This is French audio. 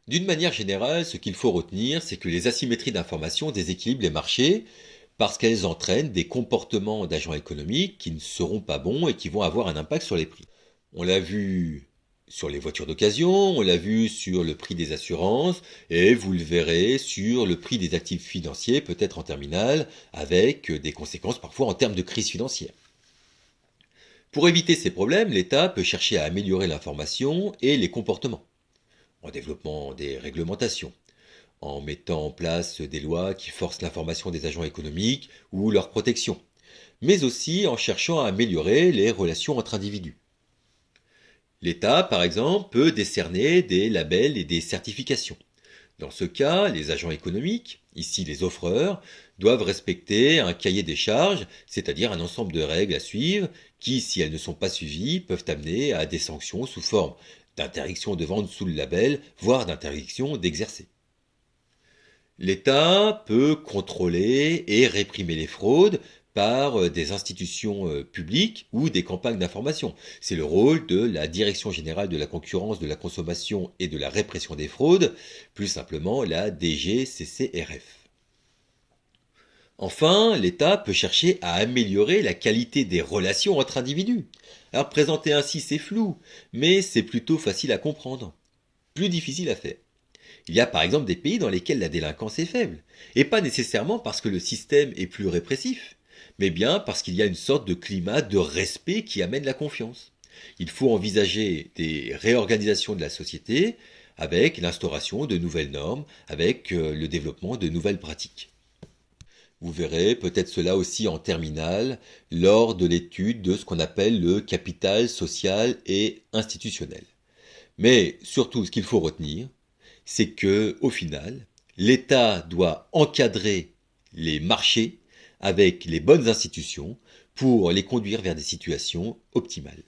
D'une manière générale, ce qu'il faut retenir, c'est que les asymétries d'information déséquilibrent les marchés parce qu'elles entraînent des comportements d'agents économiques qui ne seront pas bons et qui vont avoir un impact sur les prix. On l'a vu sur les voitures d'occasion, on l'a vu sur le prix des assurances, et vous le verrez sur le prix des actifs financiers, peut-être en terminale, avec des conséquences parfois en termes de crise financière. Pour éviter ces problèmes, l'État peut chercher à améliorer l'information et les comportements, en développant des réglementations, en mettant en place des lois qui forcent l'information des agents économiques ou leur protection, mais aussi en cherchant à améliorer les relations entre individus. L'État, par exemple, peut décerner des labels et des certifications. Dans ce cas, les agents économiques, ici les offreurs, doivent respecter un cahier des charges, c'est-à-dire un ensemble de règles à suivre, qui, si elles ne sont pas suivies, peuvent amener à des sanctions sous forme d'interdiction de vente sous le label, voire d'interdiction d'exercer. L'État peut contrôler et réprimer les fraudes par des institutions publiques ou des campagnes d'information. C'est le rôle de la Direction générale de la concurrence, de la consommation et de la répression des fraudes, plus simplement la DGCCRF. Enfin, l'État peut chercher à améliorer la qualité des relations entre individus. Alors présenter ainsi c'est flou, mais c'est plutôt facile à comprendre, plus difficile à faire. Il y a par exemple des pays dans lesquels la délinquance est faible, et pas nécessairement parce que le système est plus répressif, mais bien parce qu'il y a une sorte de climat de respect qui amène la confiance. Il faut envisager des réorganisations de la société avec l'instauration de nouvelles normes, avec le développement de nouvelles pratiques. Vous verrez peut-être cela aussi en terminale lors de l'étude de ce qu'on appelle le capital social et institutionnel. Mais surtout, ce qu'il faut retenir, c'est que, au final, l'État doit encadrer les marchés avec les bonnes institutions pour les conduire vers des situations optimales.